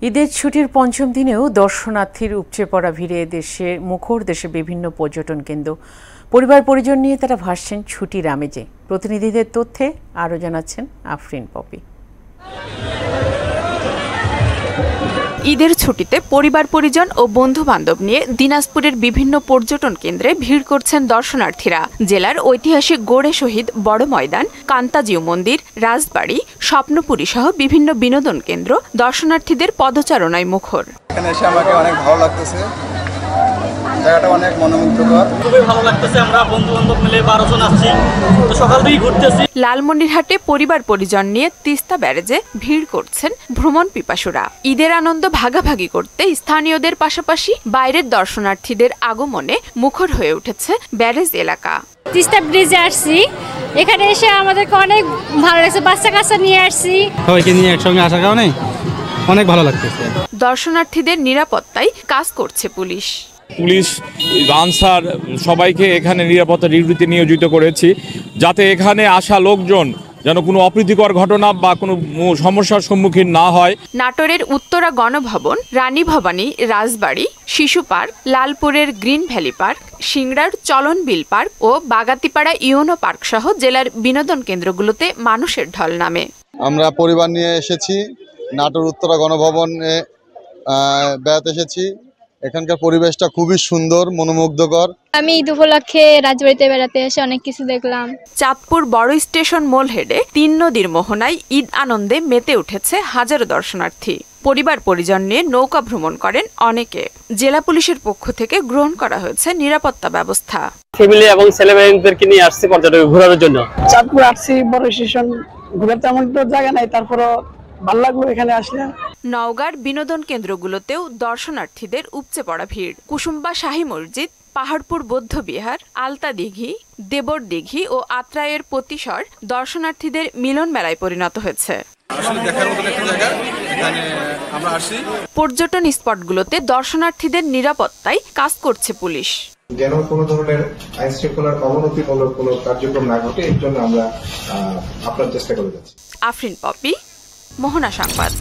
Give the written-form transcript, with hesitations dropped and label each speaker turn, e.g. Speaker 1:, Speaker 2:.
Speaker 1: ঈদের ছুটির পঞ্চম দিনেও দর্শনার্থীর উপচে পড়া ভিড়ে দেশে মুখর দেশে বিভিন্ন পর্যটন কেন্দ্র। পরিবার পরিজন নিয়ে তারা ভাসছেন ছুটির আমেজে। প্রতিনিধিদের তথ্যে আরও জানাচ্ছেন আফরিন পপি।
Speaker 2: ঈদের ছুটিতে পরিবার পরিজন ও বন্ধু বান্ধব নিয়ে দিনাজপুরের বিভিন্ন পর্যটন কেন্দ্রে ভিড় করছেন দর্শনার্থীরা। জেলার ঐতিহাসিক গোড়ে শহীদ বড় ময়দান, কান্তাজিউ মন্দির, রাজবাড়ি, স্বপ্নপুরী সহ বিভিন্ন বিনোদন কেন্দ্র দর্শনার্থীদের পদচারণায় মুখর।
Speaker 3: এখানে এসে আমাকে অনেক ভালো লাগতেছে, জায়গাটা অনেক মনোমুগ্ধকর।
Speaker 4: খুবই ভালো লাগতেছে। আমরা বন্ধু বান্ধব মিলে 12 জন আসছি, তো সকাল থেকেই ঘুরতেছি।
Speaker 2: লালমনিরহাটে পরিবার পরিজন নিয়ে তিস্তা ব্যারেজে ভিড় করছেন ভ্রমণ পিপাসুরা। ঈদের আনন্দ ভাগাভাগি করতে স্থানীয়দের পাশাপাশি বাইরের দর্শনার্থীদের আগমনে মুখর হয়ে উঠেছে ব্যারেজ এলাকা।
Speaker 5: তিস্তা ব্রিজে আসছি, এখানে এসে আমাদেরকে অনেক ভালো লাগছে। বাচ্চা কাচ্চা নিয়ে আসছি,
Speaker 6: সবাইকে নিয়ে একসঙ্গে আসার কারণে অনেক ভালো লাগতেছে।
Speaker 2: দর্শনার্থীদের নিরাপত্তায় কাজ করছে পুলিশ।
Speaker 7: পুলিশ, আনসার সবাইকে এখানে নিরাপত্তা ডিউটিতে নিয়োজিত করেছি, যাতে এখানে আসা লোকজন যেন কোনো অপ্রীতিকর ঘটনা বা কোনো সমস্যার সম্মুখীন না হয়।
Speaker 2: নাটোরের উত্তরা গণভবন, রানী ভবানী রাজবাড়ি, শিশু পার্ক, লালপুরের গ্রিন ভ্যালি পার্ক, সিংড়ার চলন বিল পার্ক ও বাগাতিপাড়া ইউনো পার্ক সহ জেলার বিনোদন কেন্দ্রগুলোতে মানুষের ঢল নামে।
Speaker 3: আমরা পরিবার নিয়ে এসেছি, নাটোর উত্তরা গণভবনে বেড়াতে এসেছি। এখানকার পরিবেশটা খুবই সুন্দর, মনোমুগ্ধকর।
Speaker 5: আমি ঈদ উপলক্ষে রাজবাড়িতে বেড়াতে এসে অনেক কিছু দেখলাম।
Speaker 2: চাঁদপুর বড় স্টেশন মোলহেডে 3 নদীর মোহনায় ঈদ আনন্দে মেতে উঠেছে হাজারো দর্শনার্থী। পরিবার পরিজন নিয়ে নৌকা ভ্রমণ করেন অনেকে। জেলা পুলিশের পক্ষ থেকে গ্রহণ করা হয়েছে নিরাপত্তা ব্যবস্থা।
Speaker 4: ফ্যামিলি এবং ছেলেমেয়েদেরকে নিয়ে আসছি পর্যটন ঘোরার জন্য।
Speaker 8: চাঁদপুর আসছি, বড় স্টেশন ঘোরার তেমন তো জায়গা নাই, তারপরও ভালো লাগলো এখানে আসলে।
Speaker 2: নওগাঁর বিনোদন কেন্দ্রগুলোতেও দর্শনার্থীদের উপচে পড়া ভিড়। কুসুম্বা শাহী মসজিদ, পাহাড়পুর বৌদ্ধ বিহার, আলতা দিঘি, দেবর দিঘি ও আত্রায়ের পতিসর দর্শনার্থীদের মিলন মেলায় পরিণত হয়েছে। পর্যটন স্পটগুলোতে দর্শনার্থীদের নিরাপত্তায় কাজ করছে পুলিশ।
Speaker 9: যেন কোনো ধরনের আইন শৃঙ্খলার অবনতিমূলক কোনো কার্যক্রম না ঘটে, এর জন্য আমরা আপনার চেষ্টা করে যাচ্ছি।
Speaker 2: আফরিন পপি, মোহনা সংবাদ।